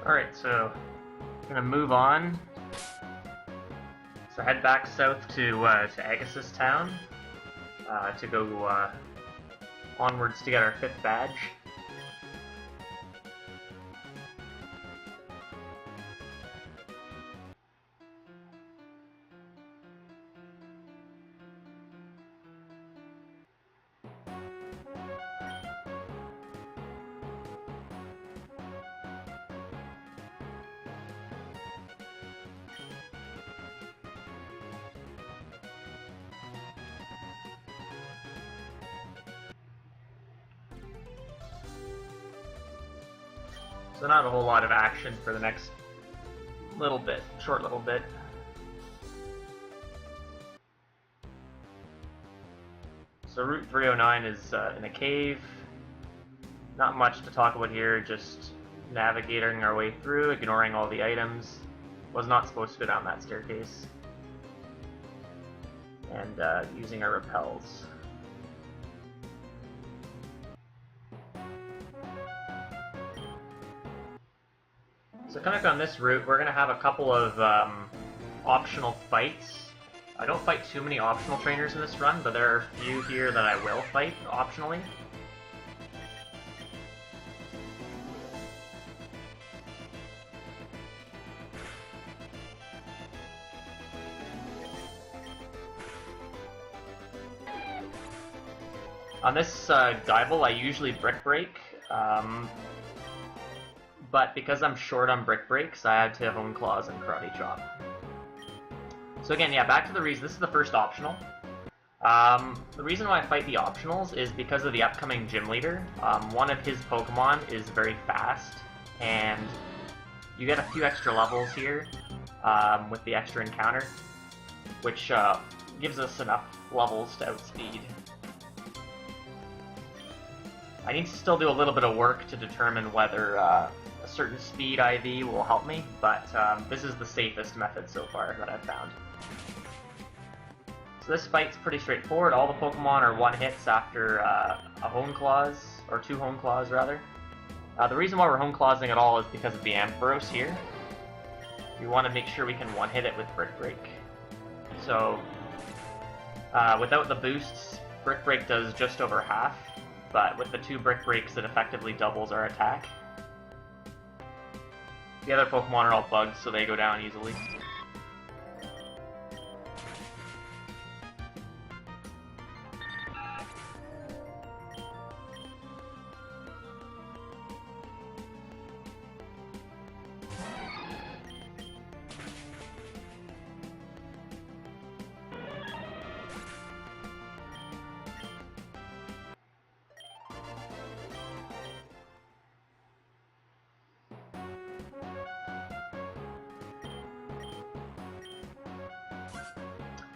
Alright, so I'm gonna move on. So head back south to Agassiz Town to go onwards to get our 5th badge. So not a whole lot of action for the next short little bit. So Route 309 is in a cave. Not much to talk about here, just navigating our way through, ignoring all the items. Was not supposed to go down that staircase. And using our repels. So coming up on this route, we're going to have a couple of optional fights. I don't fight too many optional trainers in this run, but there are a few here that I will fight optionally. On this Dival, I usually Brick Break. But because I'm short on Brick Breaks, I had to Hone Claws and Karate Chop. So again, yeah, back to the reason. This is the first optional. The reason why I fight the optionals is because of the upcoming gym leader. One of his Pokemon is very fast, and you get a few extra levels here with the extra encounter, which gives us enough levels to outspeed. I need to still do a little bit of work to determine whether a certain speed IV will help me, but this is the safest method so far that I've found. So this fight's pretty straightforward. All the Pokemon are one-hits after a Hone Claws, or 2 Hone Claws rather. The reason why we're Hone Clawsing at all is because of the Ampharos here. We want to make sure we can one-hit it with Brick Break. So without the boosts, Brick Break does just over half, but with the 2 Brick Breaks it effectively doubles our attack. The other Pokemon are all bugs, so they go down easily.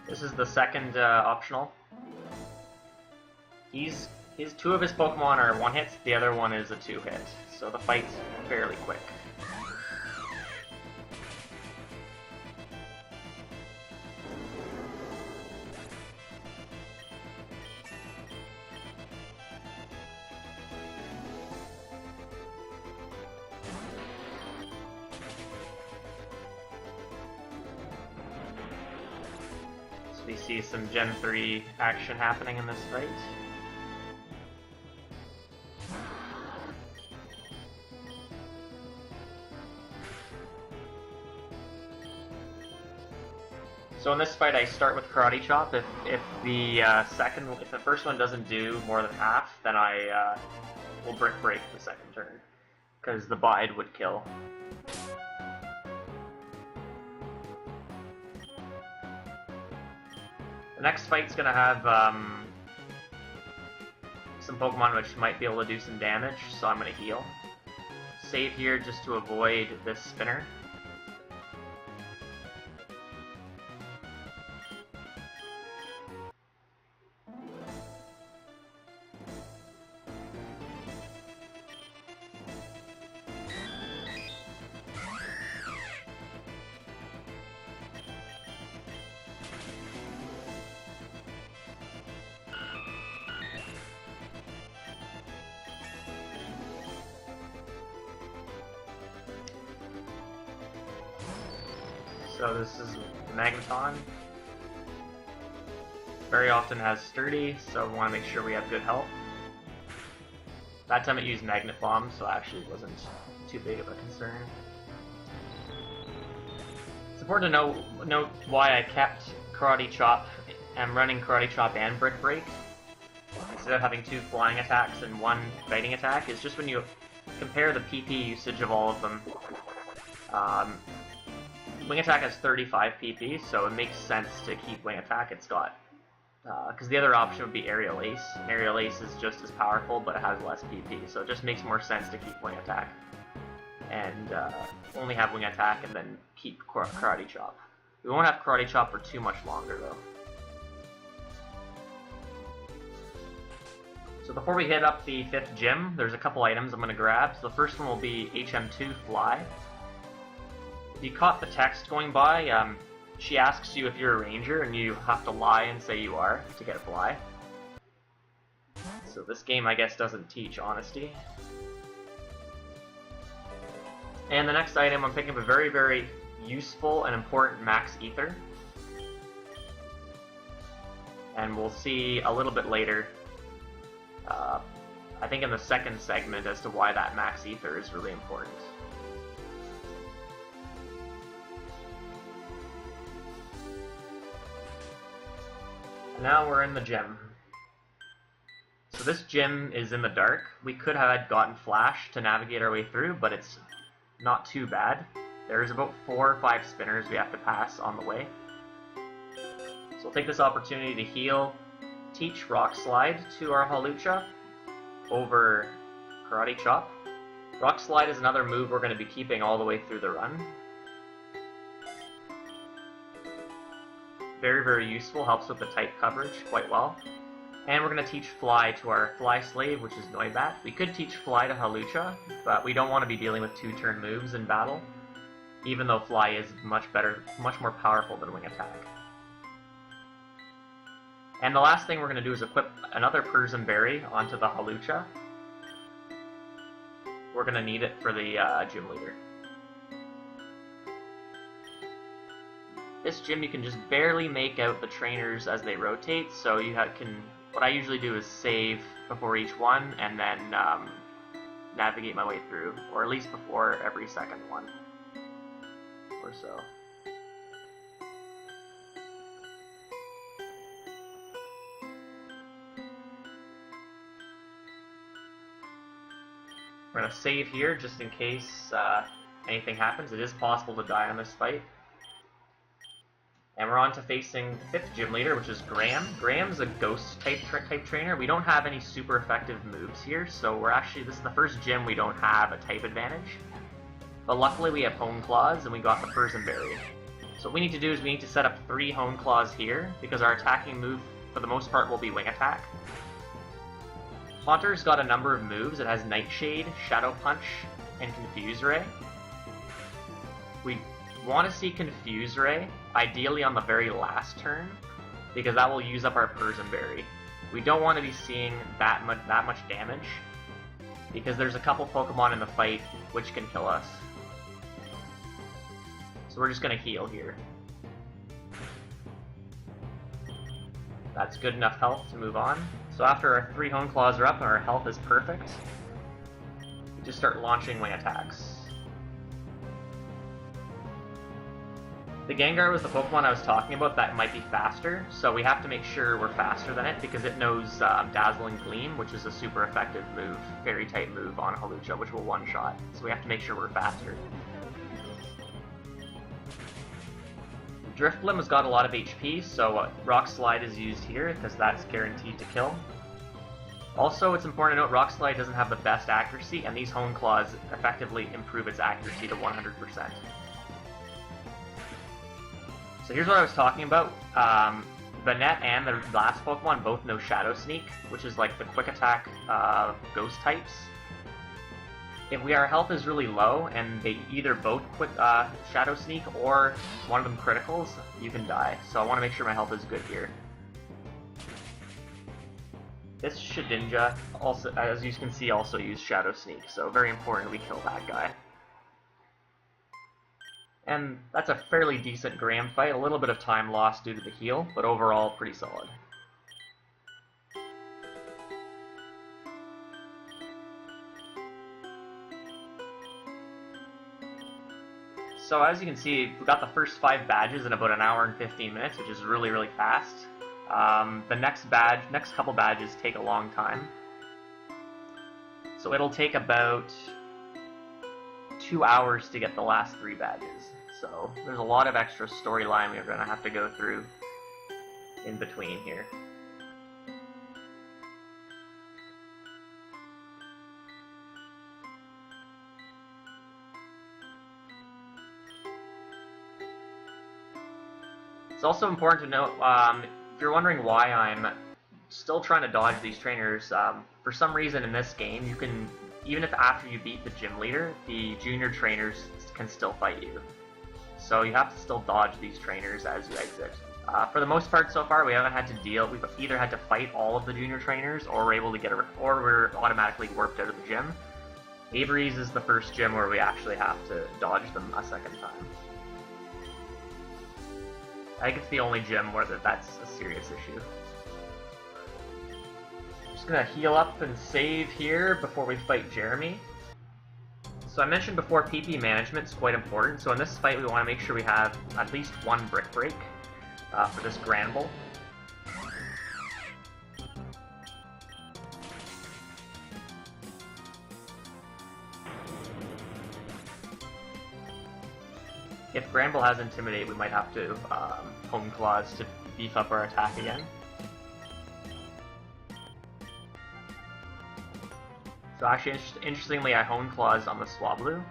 This is the second optional. 2 of his Pokemon are 1-hits, the other one is a 2-hit, so the fight's fairly quick. We see some Gen 3 action happening in this fight. So in this fight I start with Karate Chop. If the first one doesn't do more than half, then I will Brick Break the second turn, because the Bide would kill. The next fight's gonna have some Pokemon which might be able to do some damage, so I'm gonna heal. Save here just to avoid this spinner. So this is Magneton. Very often has Sturdy, so we want to make sure we have good health. That time it used Magnet Bomb, so actually it wasn't too big of a concern. It's important to note why I kept Karate Chop. I'm running Karate Chop and Brick Break instead of having 2 flying attacks and 1 fighting attack. It's just when you compare the PP usage of all of them. Wing Attack has 35 PP, so it makes sense to keep Wing Attack. It's got because the other option would be Aerial Ace. Aerial Ace is just as powerful, but it has less PP, so it just makes more sense to keep Wing Attack. And only have Wing Attack and then keep Karate Chop. We won't have Karate Chop for too much longer, though. So before we hit up the 5th gym, there's a couple items I'm going to grab. So the first one will be HM2 Fly. If you caught the text going by, she asks you if you're a ranger, and you have to lie and say you are to get a fly. So this game, I guess, doesn't teach honesty. And the next item, I'm picking up a very, very useful and important Max Ether. And we'll see a little bit later, I think in the second segment, as to why that Max Ether is really important. Now we're in the gym. So this gym is in the dark. We could have gotten Flash to navigate our way through, but it's not too bad. There's about 4 or 5 spinners we have to pass on the way. So we'll take this opportunity to heal, teach Rock Slide to our Hawlucha over Karate Chop. Rock Slide is another move we're going to be keeping all the way through the run. Very, very useful, helps with the type coverage quite well. And we're going to teach Fly to our Fly Slave, which is Noibat. We could teach Fly to Hawlucha, but we don't want to be dealing with 2-turn moves in battle, even though Fly is much more powerful than Wing Attack. And the last thing we're going to do is equip another Persian Berry onto the Hawlucha. We're going to need it for the gym leader. This gym, you can just barely make out the trainers as they rotate, so you can. What I usually do is save before each one, and then navigate my way through, or at least before every second one, or so. We're going to save here just in case anything happens. It is possible to die on this fight. And we're on to facing 5th gym leader, which is Graham. Graham's a ghost type trainer. We don't have any super effective moves here, so this is the first gym we don't have a type advantage. But luckily we have Hone Claws, and we got the Persian Berry. So what we need to do is we need to set up 3 Hone Claws here, because our attacking move, for the most part, will be Wing Attack. Haunter's got a number of moves. It has Nightshade, Shadow Punch, and Confuse Ray. We want to see Confuse Ray, ideally on the very last turn, because that will use up our Persian Berry. We don't want to be seeing that much damage, because there's a couple Pokemon in the fight which can kill us. So we're just going to heal here. That's good enough health to move on. So after our 3 Hone Claws are up and our health is perfect, we just start launching Wing Attacks. The Gengar was the Pokemon I was talking about that might be faster, so we have to make sure we're faster than it, because it knows Dazzling Gleam, which is a super effective move, Fairy-type move on Hawlucha, which will one-shot. So we have to make sure we're faster. Drifblim has got a lot of HP, so Rock Slide is used here, because that's guaranteed to kill. Also, it's important to note Rock Slide doesn't have the best accuracy, and these Hone Claws effectively improve its accuracy to 100%. So here's what I was talking about. Banette and the last Pokemon both know Shadow Sneak, which is like the quick attack ghost types. If our health is really low and they either both quick Shadow Sneak or one of them criticals, you can die. So I want to make sure my health is good here. This Shedinja, also, as you can see, also used Shadow Sneak, so very important we kill that guy. And that's a fairly decent Graham fight, a little bit of time lost due to the heal, but overall pretty solid. So as you can see, we got the first 5 badges in about an hour and 15 minutes, which is really, really fast. The next couple badges take a long time. So it'll take about 2 hours to get the last 3 badges. So there's a lot of extra storyline we're going to have to go through in between here. It's also important to note, if you're wondering why I'm still trying to dodge these trainers, for some reason in this game, you can, even if after you beat the gym leader, the junior trainers can still fight you. So you have to still dodge these trainers as you exit. For the most part so far, we haven't had to deal, we've either had to fight all of the junior trainers, or we're able to get or we're automatically warped out of the gym. Avery's is the first gym where we actually have to dodge them a second time. I think it's the only gym where that's a serious issue. I'm just gonna heal up and save here before we fight Jeremy. So I mentioned before, PP management is quite important, so in this fight we want to make sure we have at least 1 brick break for this Granbull. If Granbull has Intimidate, we might have to Home Claws to beef up our attack again. So actually, interestingly, I Hone Claws on the Swablu,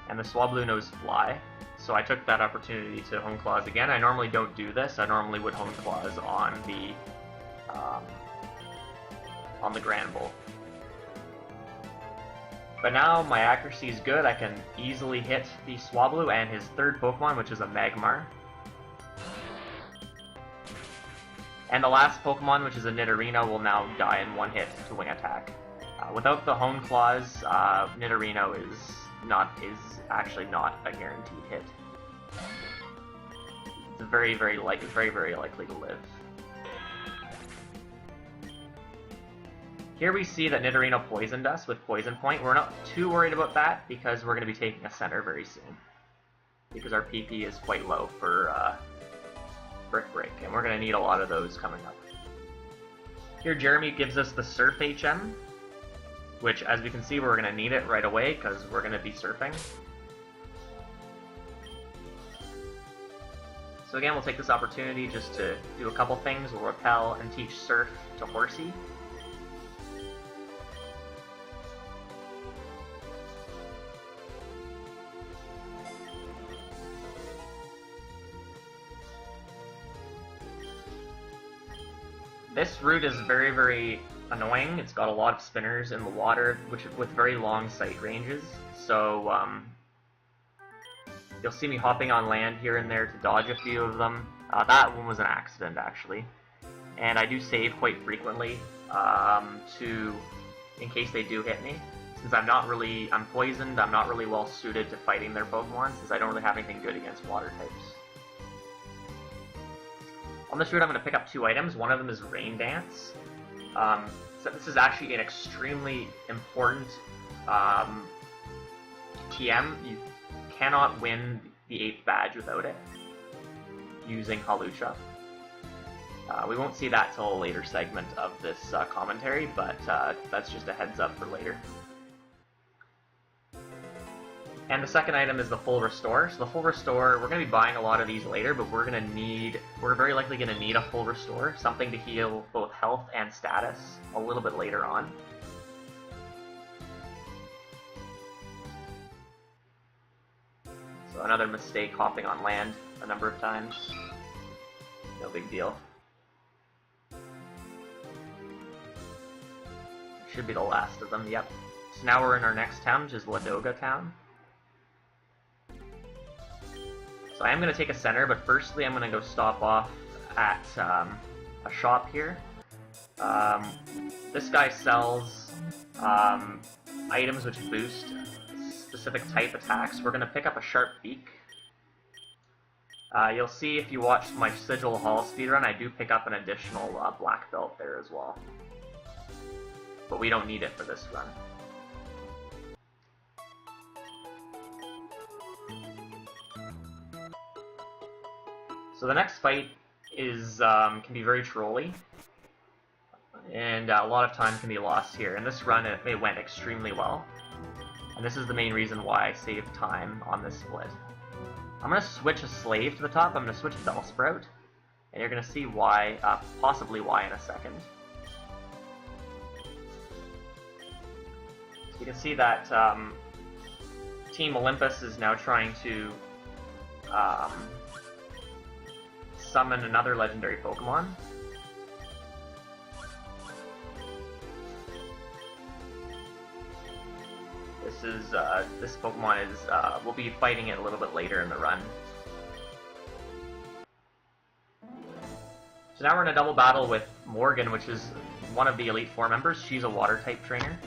and the Swablu knows Fly, so I took that opportunity to Hone Claws again. I normally don't do this. I normally would Hone Claws on the Granbull. But now my accuracy is good. I can easily hit the Swablu and his third Pokemon, which is a Magmar. And the last Pokemon, which is a Nidorino, will now die in 1 hit to Wing Attack. Without the Hone Claws, Nidorino is actually not a guaranteed hit. It's very, very likely to live. Here we see that Nidorino poisoned us with Poison Point. We're not too worried about that because we're going to be taking a center very soon. Because our PP is quite low for Brick Break, and we're going to need a lot of those coming up. Here Jeremy gives us the Surf HM, which as we can see we're going to need it right away because we're going to be surfing. So again, we'll take this opportunity just to do a couple things. We'll repel and teach Surf to Horsey. This route is very, very annoying. It's got a lot of spinners in the water, with very long sight ranges. So you'll see me hopping on land here and there to dodge a few of them. That one was an accident, actually. And I do save quite frequently in case they do hit me. Since I'm poisoned, I'm not really well suited to fighting their Pokemon, since I don't really have anything good against water types. On this route, I'm going to pick up 2 items. One of them is Rain Dance. So this is actually an extremely important TM. You cannot win the 8th badge without it, using Hawlucha. We won't see that till a later segment of this commentary, but that's just a heads up for later. And the second item is the Full Restore. So the Full Restore, we're going to be buying a lot of these later, but we're very likely going to need a Full Restore, something to heal both health and status a little bit later on. So another mistake hopping on land a number of times. No big deal. Should be the last of them, yep. So now we're in our next town, which is Ladoga Town. So I am going to take a center, but firstly I'm going to go stop off at a shop here. This guy sells items which boost specific type attacks. We're going to pick up a Sharp Beak, You'll see if you watch my Sigil Hall speedrun, I do pick up an additional black belt there as well. But we don't need it for this run. So the next fight is can be very trolly, and a lot of time can be lost here. In this run, it went extremely well, and this is the main reason why I saved time on this split. I'm going to switch a slave to the top. I'm going to switch Bellsprout, and you're going to see why, possibly why in a second. So you can see that Team Olympus is now trying to summon another legendary Pokemon. This Pokemon is, we'll be fighting it a little bit later in the run. So now we're in a double battle with Morgan, which is one of the Elite Four members. She's a Water-type trainer.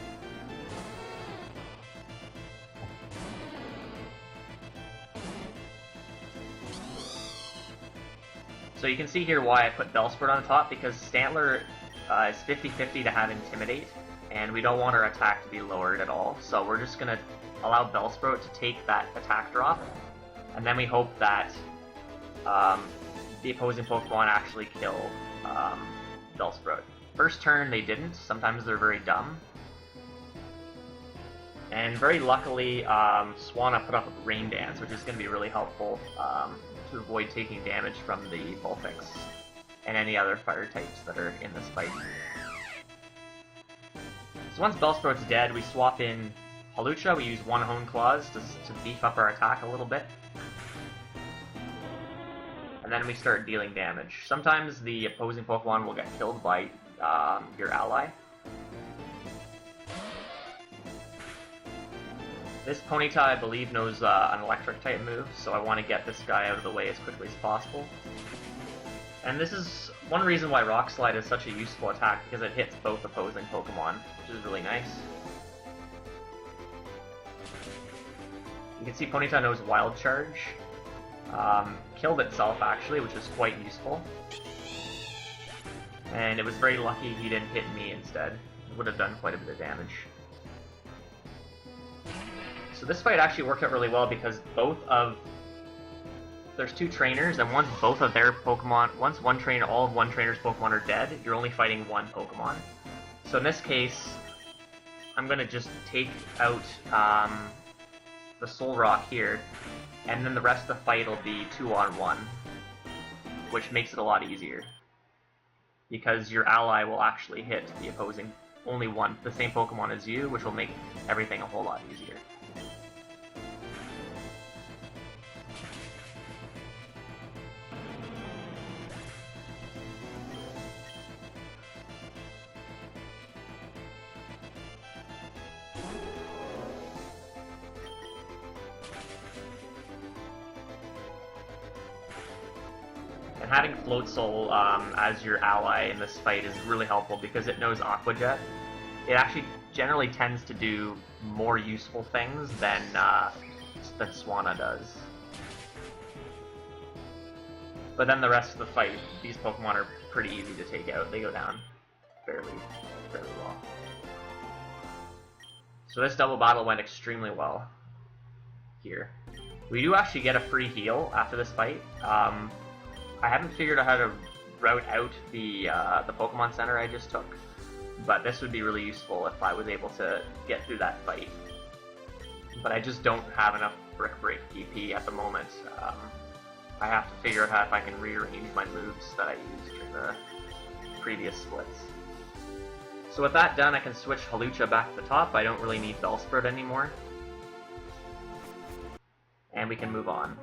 So you can see here why I put Bellsprout on top, because Stantler is 50-50 to have Intimidate, and we don't want our attack to be lowered at all. So we're just going to allow Bellsprout to take that attack drop, and then we hope that the opposing Pokemon actually kill Bellsprout. First turn they didn't. Sometimes they're very dumb. And very luckily, Swanna put up a Rain Dance, which is going to be really helpful to avoid taking damage from the Vulpix and any other fire types that are in this fight. So once Bellsprout's dead, we swap in Hawlucha. We use one Hone Claws to beef up our attack a little bit. And then we start dealing damage. Sometimes the opposing Pokemon will get killed by your ally. This Ponyta, I believe, knows an Electric-type move, so I want to get this guy out of the way as quickly as possible. And this is one reason why Rock Slide is such a useful attack, because it hits both opposing Pokemon, which is really nice. You can see Ponyta knows Wild Charge. Killed itself, actually, which is quite useful. And it was very lucky he didn't hit me instead. It would have done quite a bit of damage. So this fight actually worked out really well because there's two trainers, and once both of their Pokemon, all of one trainer's Pokemon are dead, you're only fighting one Pokemon. So in this case, I'm going to just take out the Solrock here, and then the rest of the fight will be 2-on-1, which makes it a lot easier. Because your ally will actually hit the opposing, the same Pokemon as you, which will make everything a whole lot easier. And having Float Soul as your ally in this fight is really helpful because it knows Aqua Jet. It actually generally tends to do more useful things than Swanna does. But then the rest of the fight, these Pokemon are pretty easy to take out. They go down fairly well. So this double battle went extremely well here. We do actually get a free heal after this fight. I haven't figured out how to route out the Pokemon Center I just took, but this would be really useful if I was able to get through that fight. But I just don't have enough Brick Break PP at the moment. I have to figure out if I can rearrange my moves that I used during the previous splits. So with that done, I can switch Hawlucha back to the top. I don't really need Bellsprout anymore. And we can move on.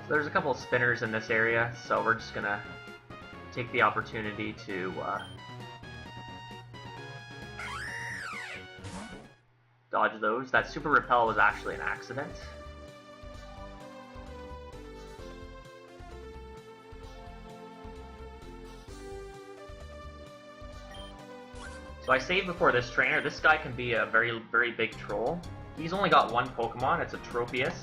There's a couple of spinners in this area, so we're just gonna take the opportunity to dodge those. That Super Repel was actually an accident. So I saved before this trainer. This guy can be a very big troll. He's only got one Pokemon, it's a Tropius.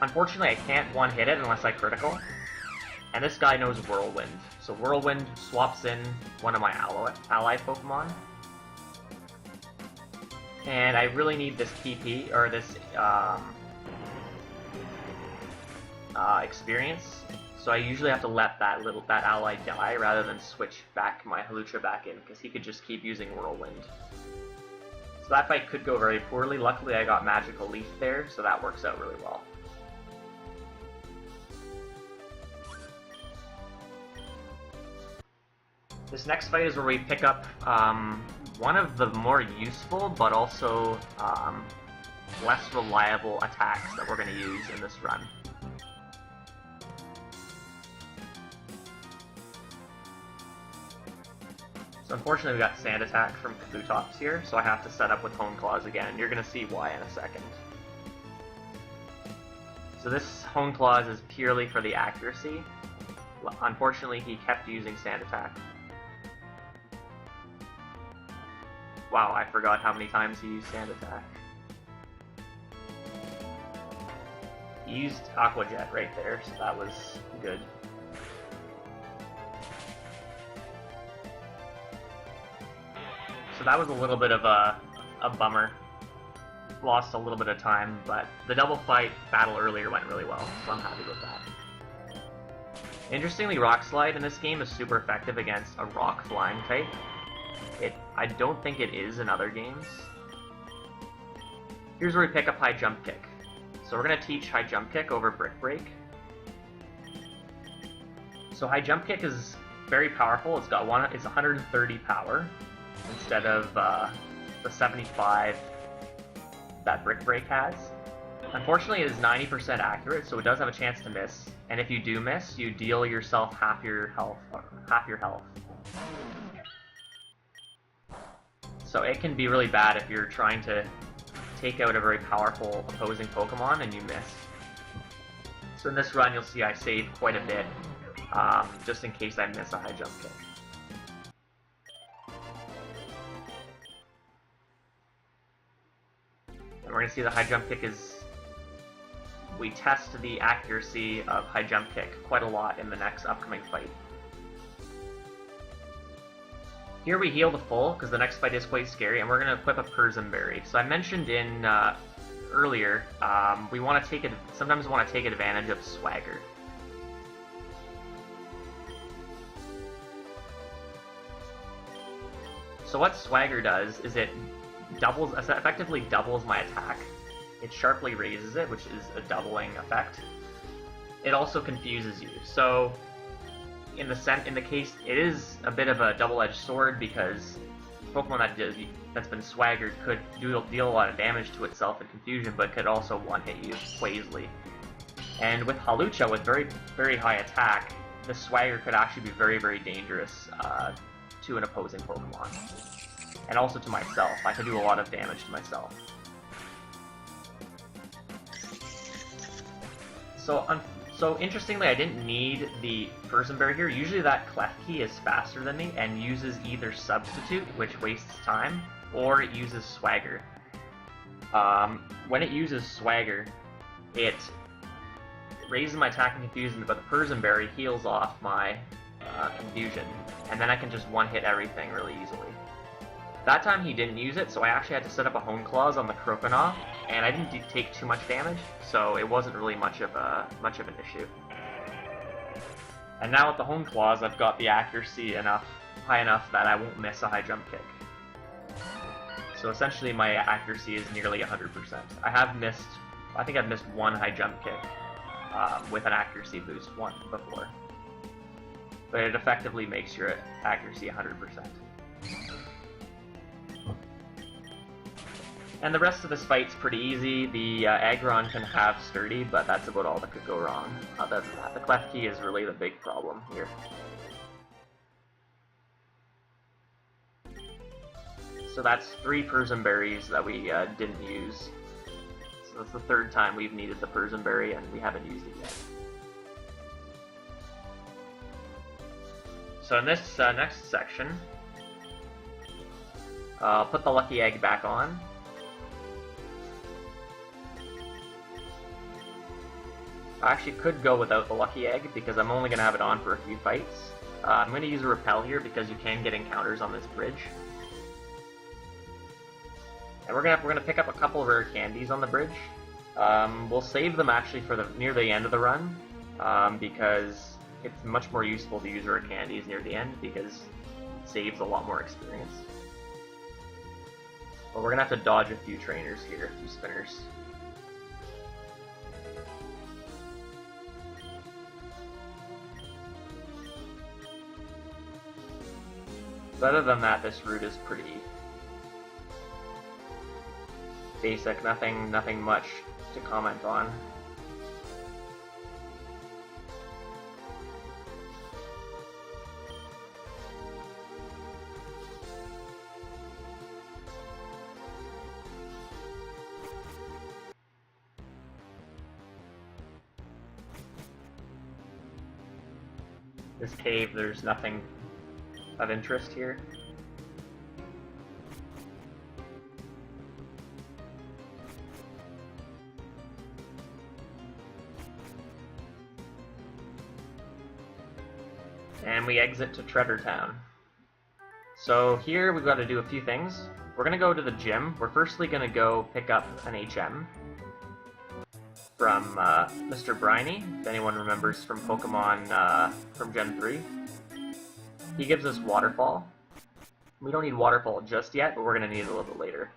Unfortunately, I can't one-hit it unless I critical. And this guy knows Whirlwind. So Whirlwind swaps in one of my ally Pokemon. And I really need this PP, or this experience. So I usually have to let that ally die rather than switch back my Hawlucha back in, because he could just keep using Whirlwind. So that fight could go very poorly. Luckily I got Magical Leaf there, so that works out really well. This next fight is where we pick up one of the more useful, but also less reliable attacks that we're going to use in this run. So unfortunately we got Sand Attack from Kabutops here, so I have to set up with Hone Claws again. You're going to see why in a second. So this Hone Claws is purely for the accuracy. Unfortunately he kept using Sand Attack. Wow, I forgot how many times he used Sand Attack. He used Aqua Jet right there, so that was good. So that was a little bit of a bummer. Lost a little bit of time, but the double fight battle earlier went really well, so I'm happy with that. Interestingly, Rock Slide in this game is super effective against a rock flying type. I don't think it is in other games. Here's where we pick up High Jump Kick. So we're going to teach High Jump Kick over Brick Break. So High Jump Kick is very powerful. It's 130 power instead of the 75 that Brick Break has. Unfortunately, it is 90% accurate, so it does have a chance to miss. And if you do miss, you deal yourself half your health. So it can be really bad if you're trying to take out a very powerful opposing Pokemon and you miss. So in this run, you'll see I save quite a bit, just in case I miss a High Jump Kick. And we're going to see the High Jump Kick is... We test the accuracy of High Jump Kick quite a lot in the next upcoming fight. Here we heal to full, because the next fight is quite scary, and we're going to equip a Persim Berry. So I mentioned in earlier, we want to sometimes want to take advantage of Swagger. So what Swagger does is it effectively doubles my attack. It sharply raises it, which is a doubling effect. It also confuses you. So in the case, it is a bit of a double-edged sword, because Pokemon that's been swaggered could deal a lot of damage to itself in confusion, but could also one-hit you quite easily. And with Hawlucha, with very, very high attack, the swagger could actually be very, very dangerous to an opposing Pokemon. And also to myself. I could do a lot of damage to myself. So interestingly, I didn't need the Persim Berry here. Usually that Klefki is faster than me and uses either Substitute, which wastes time, or it uses Swagger. When it uses Swagger, it raises my attack and confusion, but the Persim Berry heals off my confusion, and then I can just one-hit everything really easily. That time he didn't use it, so I actually had to set up a Hone Claws on the Croconaw, and I didn't take too much damage, so it wasn't really much of an issue. And now with the Hone Claws, I've got the accuracy high enough that I won't miss a High Jump Kick. So essentially my accuracy is nearly 100%. I think I've missed one High Jump Kick with an accuracy boost before. But it effectively makes your accuracy 100%. And the rest of this fight's pretty easy. The Aggron can have Sturdy, but that's about all that could go wrong. Other than that, the Klefki is really the big problem here. So that's 3 Persim Berries that we didn't use. So that's the 3rd time we've needed the Persim Berry, and we haven't used it yet. So in this next section, I'll put the lucky egg back on. I actually could go without the lucky egg because I'm only going to have it on for a few fights. I'm going to use a repel here because you can get encounters on this bridge. And we're gonna pick up a couple rare candies on the bridge. We'll save them actually for near the end of the run because it's much more useful to use rare candies near the end because it saves a lot more experience. But we're gonna have to dodge a few trainers here, a few spinners. So other than that, this route is pretty basic, nothing much to comment on. This cave, there's nothing of interest here. And we exit to Treasure Town. So here we've got to do a few things. We're going to go to the gym. We're firstly going to go pick up an HM from Mr. Briny, if anyone remembers from Pokemon from Gen 3. He gives us Waterfall. We don't need Waterfall just yet, but we're going to need it a little bit later.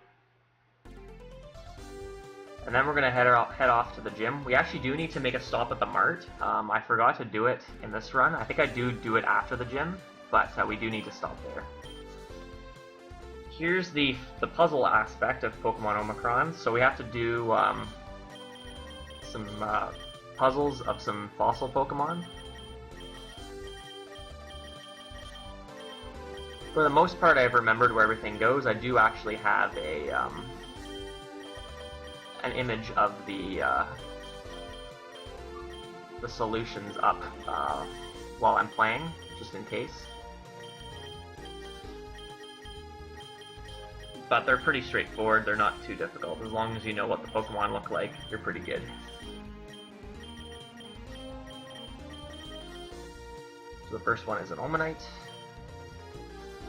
And then we're going to head off to the gym. We actually do need to make a stop at the mart. I forgot to do it in this run. I think I do it after the gym, but we do need to stop there. Here's the puzzle aspect of Pokemon Omicron. So we have to do some puzzles of some fossil Pokemon. For the most part, I've remembered where everything goes. I do actually have an image of the solutions up while I'm playing, just in case. But they're pretty straightforward, they're not too difficult. As long as you know what the Pokemon look like, you're pretty good. So the first one is an Omanite.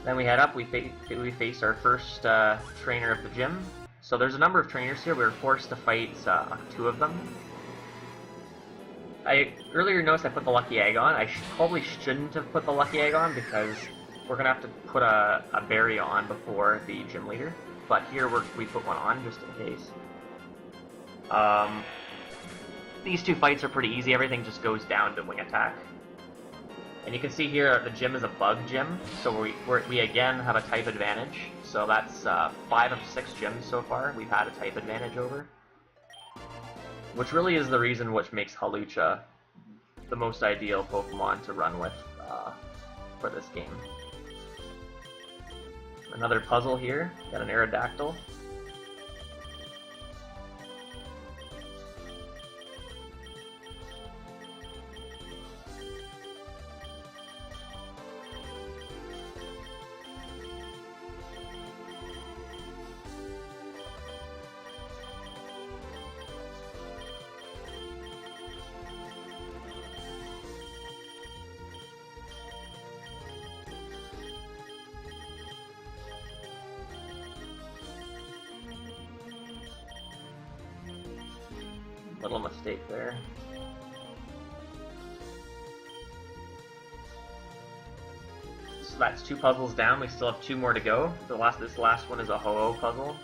Then we head up, we face our first trainer of the gym. So there's a number of trainers here. We were forced to fight 2 of them. I earlier noticed I put the lucky egg on. I probably shouldn't have put the lucky egg on because we're gonna have to put a berry on before the gym leader. But here we put one on just in case. These 2 fights are pretty easy. Everything just goes down to wing attack. And you can see here the gym is a bug gym, so we again have a type advantage. So that's 5 of 6 gyms so far we've had a type advantage over. Which really is the reason which makes Hawlucha the most ideal Pokemon to run with for this game. Another puzzle here, got an Aerodactyl. Little mistake there. So that's 2 puzzles down. We still have 2 more to go. This last one is a Ho-Oh puzzle.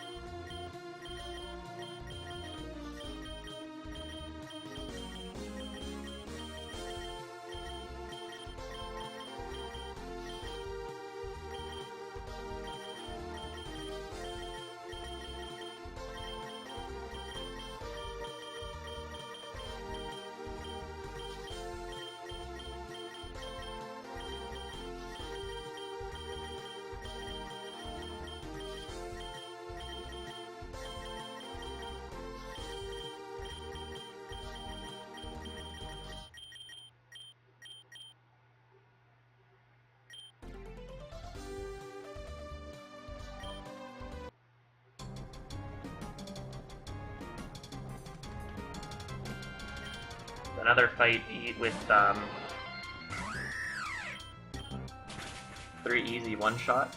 another fight with 3 easy one-shots.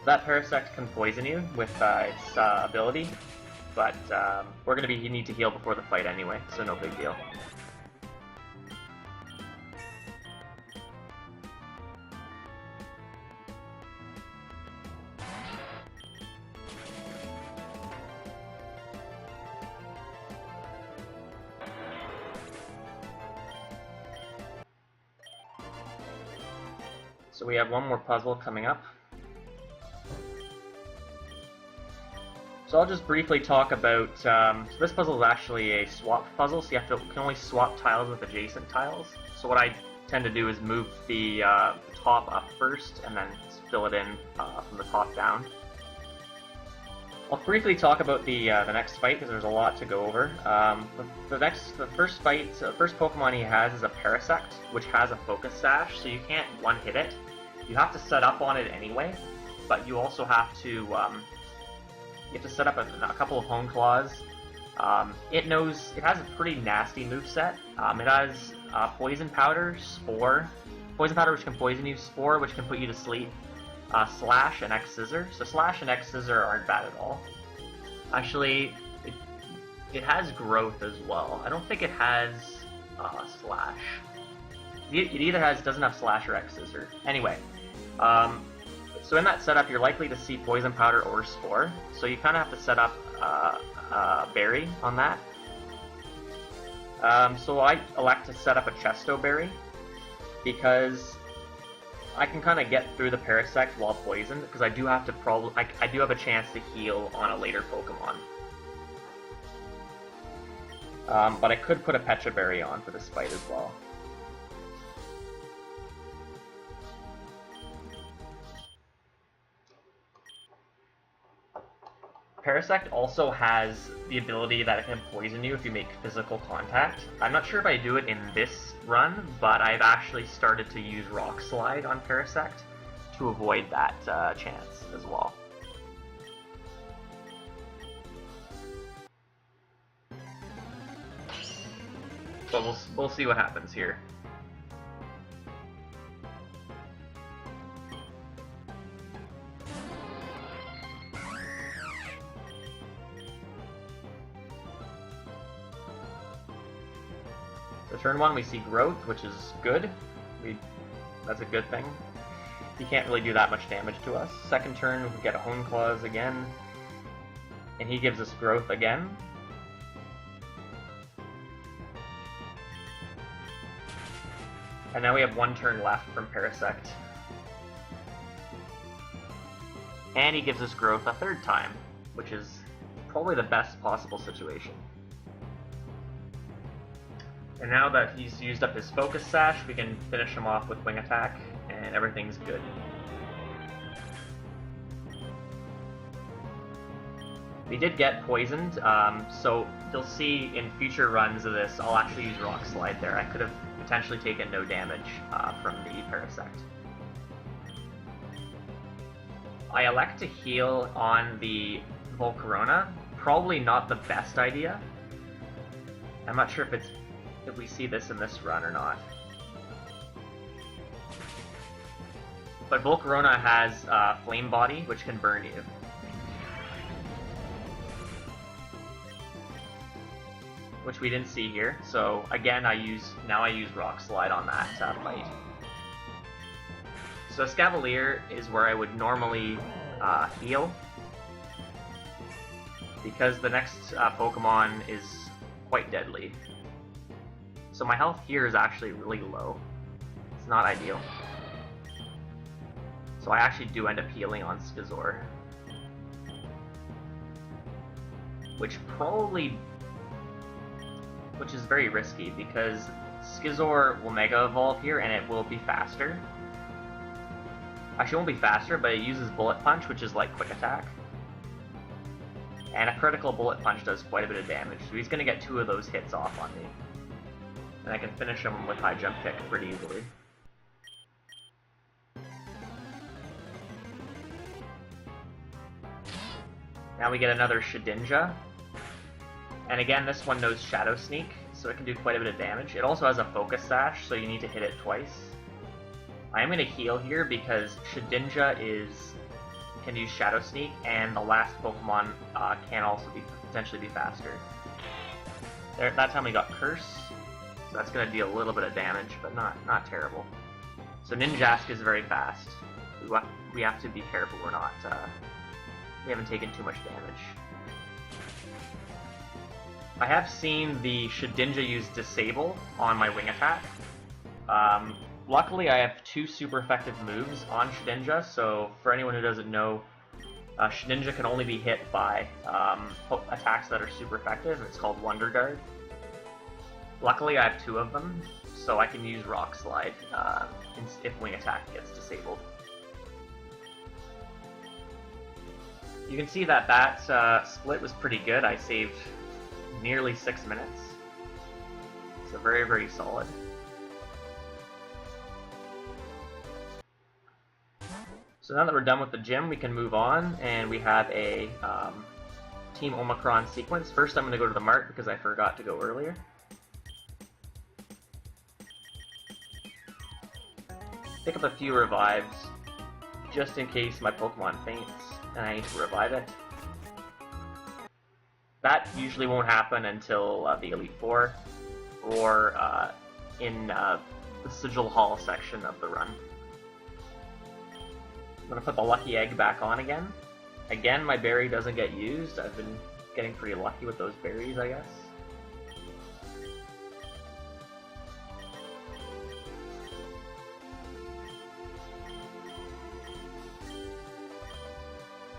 That Parasect can poison you with its ability, but we're gonna need to heal before the fight anyway, so no big deal. So we have one more puzzle coming up. So I'll just briefly talk about, so this puzzle is actually a swap puzzle, so you can only swap tiles with adjacent tiles. So what I tend to do is move the top up first, and then fill it in from the top down. I'll briefly talk about the next fight, because there's a lot to go over. The first Pokemon he has is a Parasect, which has a Focus Sash, so you can't one-hit it. You have to set up on it anyway, but you also have to set up a couple of Hone Claws. It has a pretty nasty moveset. It has Poison Powder, Spore. Poison Powder, which can poison you, Spore, which can put you to sleep, Slash, and X Scissor. So Slash and X Scissor aren't bad at all. Actually, it has Growth as well. I don't think it has Slash. It either doesn't have Slash or X Scissor. Anyway, so in that setup, you're likely to see Poison Powder or Spore, so you kind of have to set up Berry on that. So I elect to set up a Chesto Berry, because I can kind of get through the Parasect while poisoned, because I do have a chance to heal on a later Pokemon. But I could put a Pecha Berry on for this fight as well. Parasect also has the ability that it can poison you if you make physical contact. I'm not sure if I do it in this run, but I've actually started to use Rock Slide on Parasect to avoid that chance as well. So we'll see what happens here. So turn 1 we see Growth, which is good. That's a good thing. He can't really do that much damage to us. Second turn we get a Hone Claws again, and he gives us Growth again. And now we have 1 turn left from Parasect. And he gives us Growth a 3rd time, which is probably the best possible situation. And now that he's used up his Focus Sash, we can finish him off with Wing Attack, and everything's good. We did get poisoned, so you'll see in future runs of this, I'll actually use Rock Slide there. I could have potentially taken no damage from the Parasect. I elect to heal on the Volcarona. Probably not the best idea. I'm not sure if we see this in this run or not. But Volcarona has Flame Body, which can burn you. Which we didn't see here, so again I use Rock Slide on that fight. So Escavalier is where I would normally heal, because the next Pokemon is quite deadly. So my health here is actually really low. It's not ideal. So I actually do end up healing on Scizor. Which is very risky, because Scizor will Mega Evolve here and it will be faster. Actually, it won't be faster, but it uses Bullet Punch, which is like Quick Attack. And a critical Bullet Punch does quite a bit of damage, so he's going to get 2 of those hits off on me. And I can finish him with High Jump Kick pretty easily. Now we get another Shedinja. And again, this one knows Shadow Sneak, so it can do quite a bit of damage. It also has a Focus Sash, so you need to hit it twice. I am going to heal here because Shedinja can use Shadow Sneak, and the last Pokemon can also potentially be faster. That time we got Curse, so that's going to deal a little bit of damage, but not terrible. So Ninjask is very fast. We have to be careful we haven't taken too much damage. I have seen the Shedinja use Disable on my wing attack. Luckily, I have 2 super effective moves on Shedinja, so for anyone who doesn't know, Shedinja can only be hit by attacks that are super effective. It's called Wonder Guard. Luckily, I have 2 of them, so I can use Rock Slide if wing attack gets disabled. You can see that split was pretty good. I saved nearly 6 minutes. So very, very solid. So now that we're done with the gym, we can move on, and we have a Team Omicron sequence. First I'm going to go to the mart because I forgot to go earlier. Pick up a few revives, just in case my Pokemon faints and I need to revive it. That usually won't happen until the Elite Four, or in the Sigil Hall section of the run. I'm going to put the Lucky Egg back on again. Again, my berry doesn't get used. I've been getting pretty lucky with those berries, I guess.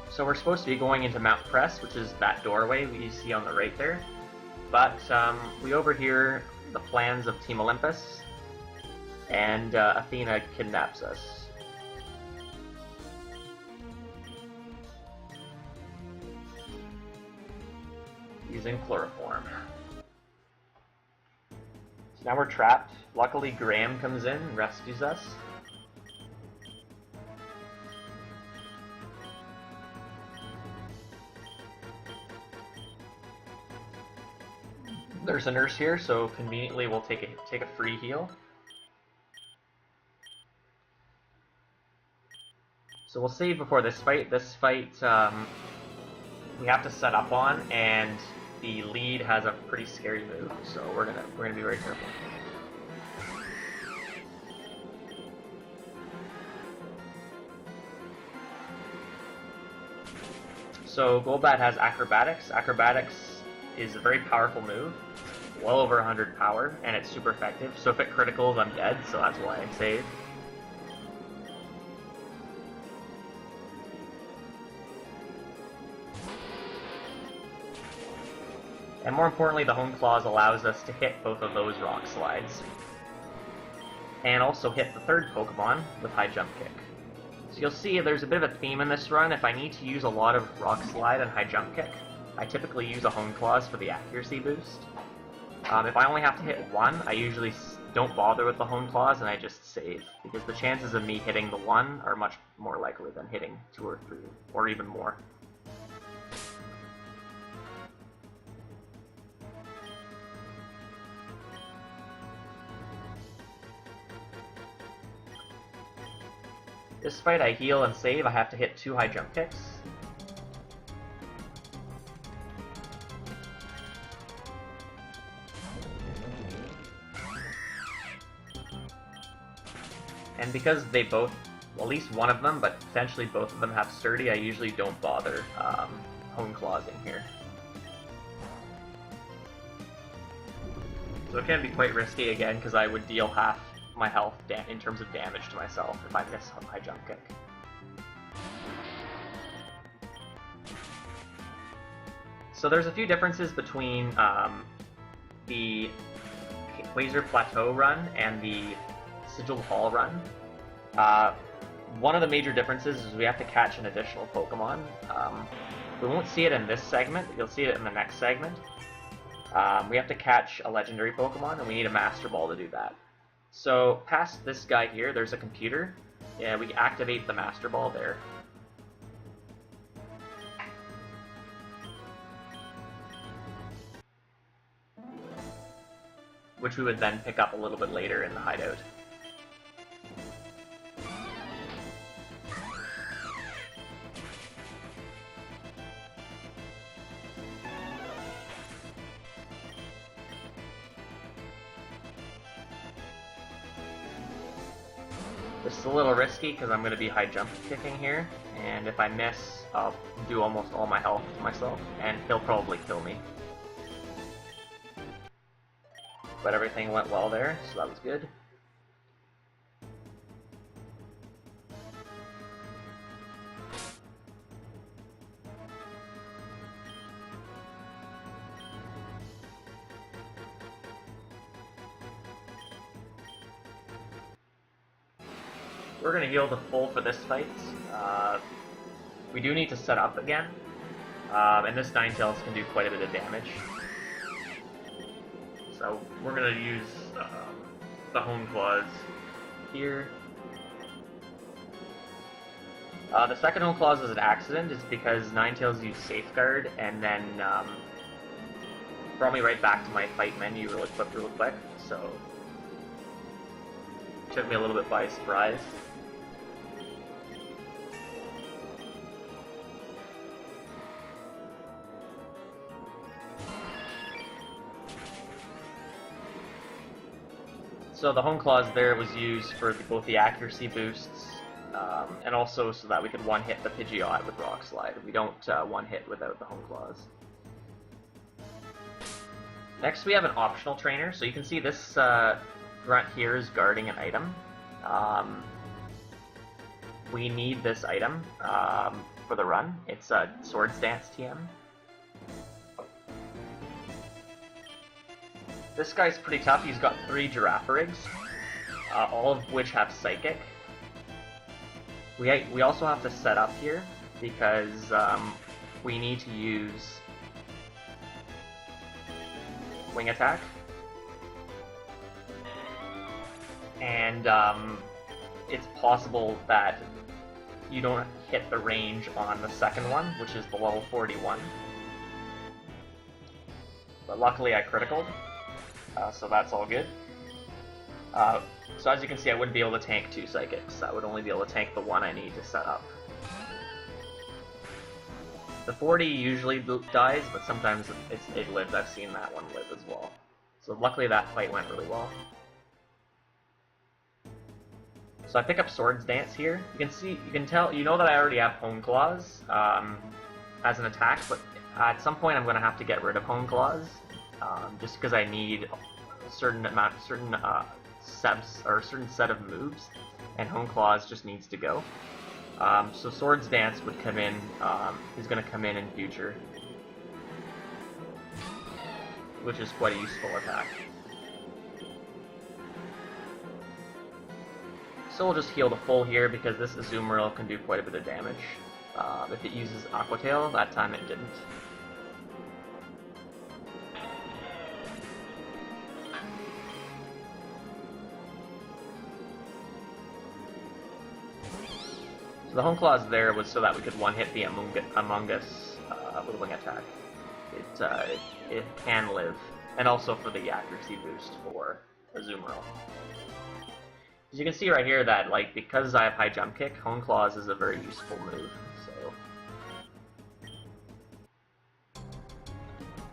So we're supposed to be going into Mount Crest, which is that doorway you see on the right there. But we overhear the plans of Team Olympus, and Athena kidnaps us. Using chloroform. So now we're trapped. Luckily Graham comes in and rescues us. There's a nurse here, so conveniently we'll take a free heal. So we'll save before this fight. This fight we have to set up on, and the lead has a pretty scary move, so we're gonna be very careful. So Golbat has Acrobatics. Acrobatics is a very powerful move, well over 100 power, and it's super effective. So if it criticals, I'm dead, so that's why I save. And more importantly, the Hone Claws allows us to hit both of those Rock Slides. And also hit the third Pokemon with High Jump Kick. So you'll see there's a bit of a theme in this run. If I need to use a lot of Rock Slide and High Jump Kick, I typically use a Hone Claws for the accuracy boost. If I only have to hit one, I usually don't bother with the Hone Claws and I just save, because the chances of me hitting the one are much more likely than hitting 2 or 3, or even more. This fight I heal and save. I have to hit 2 High Jump Kicks. And because they both, well, at least one of them, but potentially both of them have Sturdy, I usually don't bother Hone Clawsing here. So it can be quite risky again, because I would deal half my health in terms of damage to myself if I miss a High Jump Kick. So there's a few differences between the Quasar Plateau run and the Sigil Hall run. One of the major differences is we have to catch an additional Pokemon. We won't see it in this segment, you'll see it in the next segment. We have to catch a legendary Pokemon, and we need a Master Ball to do that. So past this guy here, there's a computer. Yeah, we activate the Master Ball there. which we would then pick up a little bit later in the hideout. This is a little risky because I'm going to be high jump kicking here, and if I miss, I'll do almost all my health to myself, and he'll probably kill me. But everything went well there, so that was good. We're going to heal the full for this fight. We do need to set up again, and this Ninetales can do quite a bit of damage. So we're going to use the Hone Claws here. The second Hone Claws is an accident, it's because Ninetales used Safeguard, and then brought me right back to my fight menu really quick, so took me a little bit by surprise. So the Hone Claws there was used for both the accuracy boosts, and also so that we could one-hit the Pidgeot with Rock Slide. We don't one-hit without the Hone Claws. Next we have an optional trainer, so you can see this grunt here is guarding an item. We need this item for the run. It's a Swords Dance TM. This guy's pretty tough. He's got 3 Giraffarigs, all of which have Psychic. We also have to set up here because we need to use Wing Attack. And it's possible that you don't hit the range on the second one, which is the level 41. But luckily I criticaled. So that's all good. So as you can see, I wouldn't be able to tank 2 Psychics. I would only be able to tank the one I need to set up. The 40 usually dies, but sometimes it lives. I've seen that one live as well. So luckily that fight went really well. So I pick up Swords Dance here. You know that I already have Hone Claws as an attack, but at some point I'm going to have to get rid of Hone Claws. Just because I need a certain set of moves, and Hone Claws just needs to go. So Swords Dance would come in, is going to come in future, which is quite a useful attack. So we'll just heal the full here because this Azumarill can do quite a bit of damage. If it uses Aqua Tail, that time it didn't. So the Hone Claws there was so that we could one-hit the Among Us with a Wing Attack. It can live, and also for the accuracy boost for Azumarill. As you can see right here that, like, because I have high jump kick, Hone Claws is a very useful move.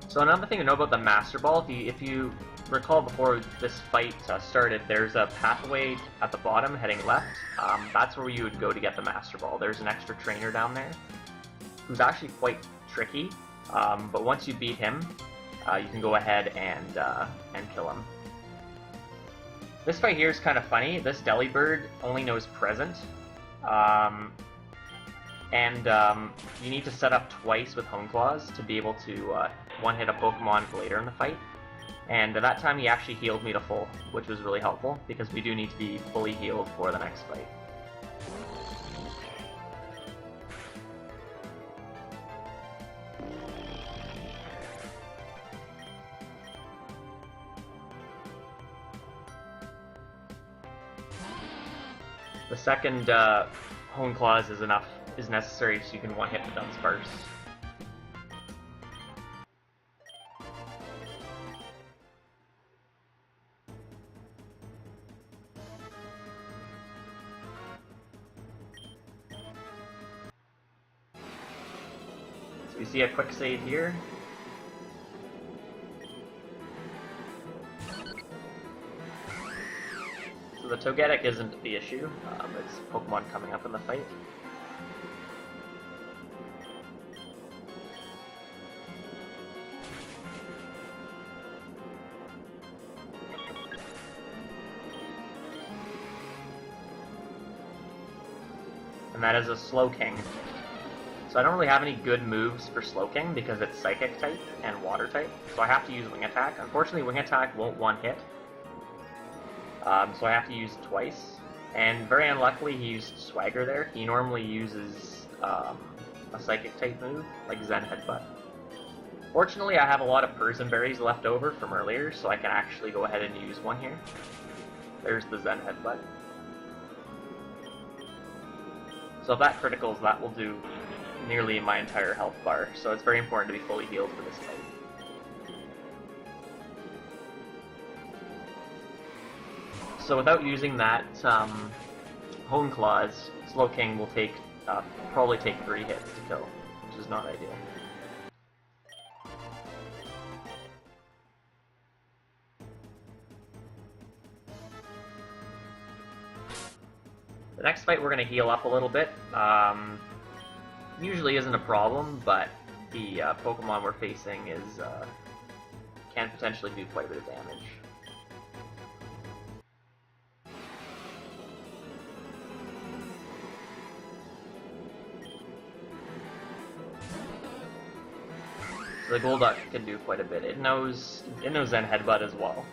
So another thing to know about the Master Ball, if you recall before this fight started, there's a pathway at the bottom heading left. That's where you would go to get the Master Ball. There's an extra trainer down there who's actually quite tricky, but once you beat him, you can go ahead and kill him. This fight here is kind of funny. This Delibird only knows Present, and you need to set up twice with Hone Claws to be able to one-hit a Pokemon later in the fight. And that time he actually healed me to full, which was really helpful, because we do need to be fully healed for the next fight. The second Hone Claws is necessary so you can one-hit the Dunsparce. So we see a quick save here. So the Togetic isn't the issue, it's Pokemon coming up in the fight. And that is a Slowking. So I don't really have any good moves for Slowking because it's Psychic type and Water type, so I have to use Wing Attack. Unfortunately, Wing Attack won't one-hit, so I have to use it twice. And very unluckily, he used Swagger there. He normally uses a Psychic type move, like Zen Headbutt. Fortunately, I have a lot of Persian Berries left over from earlier, so I can actually go ahead and use one here. There's the Zen Headbutt. So if that criticals, that will do nearly my entire health bar, so it's very important to be fully healed for this fight. So without using that Hone Claws, Slowking will take probably take 3 hits to kill, which is not ideal. The next fight we're going to heal up a little bit. Usually isn't a problem, but the Pokemon we're facing can potentially do quite a bit of damage. So the Golduck can do quite a bit. It knows Zen Headbutt as well,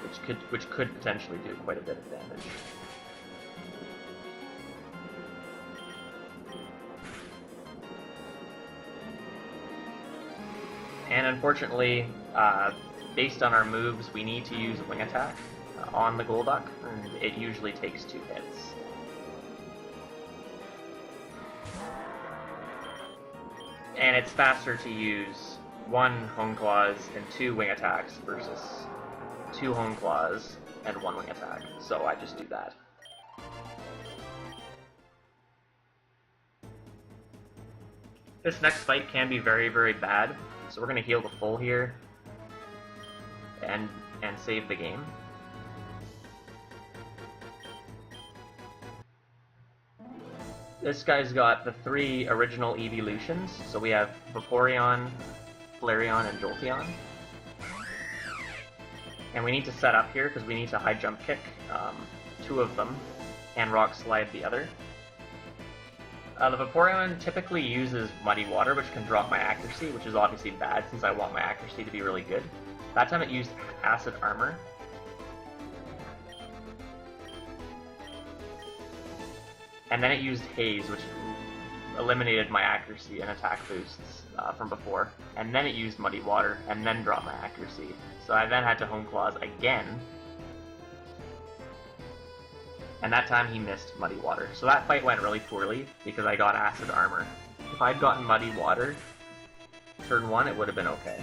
which could potentially do quite a bit of damage. And unfortunately, based on our moves, we need to use a Wing Attack on the Golduck, and it usually takes 2 hits. And it's faster to use 1 Hone Claws and 2 Wing Attacks versus 2 Hone Claws and 1 Wing Attack, so I just do that. This next fight can be very, very bad, so we're going to heal the full here and save the game. This guy's got the 3 original evolutions, so we have Vaporeon, Flareon, and Jolteon. And we need to set up here because we need to High Jump Kick 2 of them and Rock Slide the other. The Vaporeon typically uses Muddy Water, which can drop my accuracy, which is obviously bad since I want my accuracy to be really good. That time it used Acid Armor. And then it used Haze, which eliminated my accuracy and attack boosts from before. And then it used Muddy Water, and then dropped my accuracy. So I then had to Hone Claws again. And that time he missed Muddy Water. So that fight went really poorly, because I got Acid Armor. If I'd gotten Muddy Water, turn 1, it would have been okay.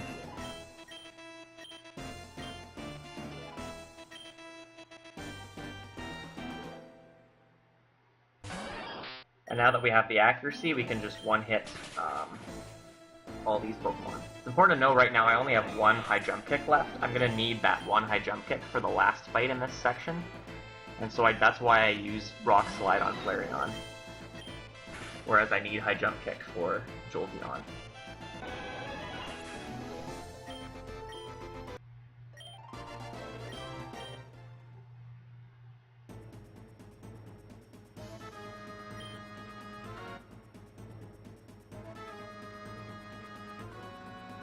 And now that we have the accuracy, we can just one-hit all these Pokemon. It's important to know right now I only have 1 High Jump Kick left. I'm going to need that 1 High Jump Kick for the last fight in this section. And so that's why I use Rock Slide on Flareon. Whereas I need High Jump Kick for Jolteon.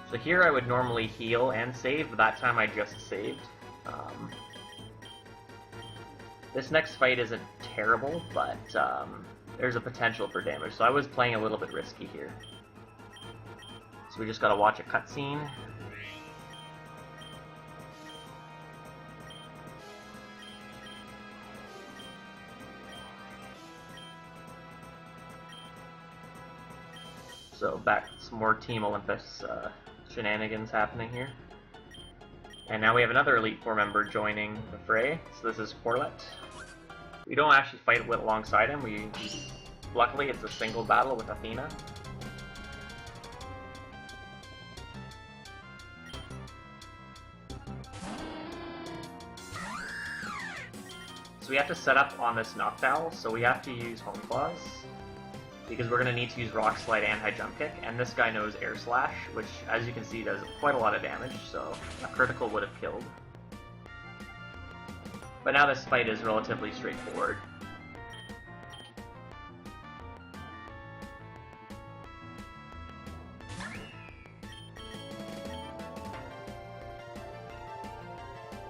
So here I would normally heal and save, but that time I just saved. This next fight isn't terrible, but there's a potential for damage, so I was playing a little bit risky here. So we just gotta watch a cutscene. So back, some more Team Olympus shenanigans happening here. And now we have another Elite Four member joining the fray. So this is Corlett. We don't actually fight alongside him. Luckily it's a single battle with Athena. So we have to set up on this Noctowl, so we have to use Home Claws, because we're going to need to use Rock Slide and High Jump Kick, and this guy knows Air Slash, which, as you can see, does quite a lot of damage, so a critical would have killed. But now this fight is relatively straightforward.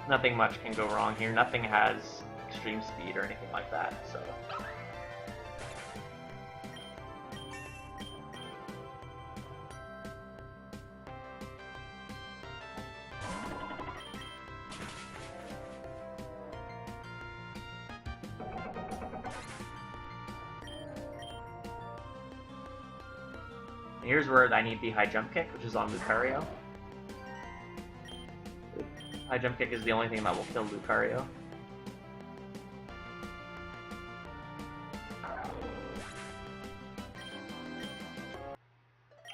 Nothing much can go wrong here. Nothing has extreme speed or anything like that, so... Here's where I need the High Jump Kick, which is on Lucario. High Jump Kick is the only thing that will kill Lucario.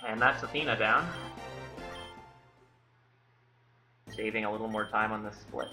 And that's Athena down. Saving a little more time on this split.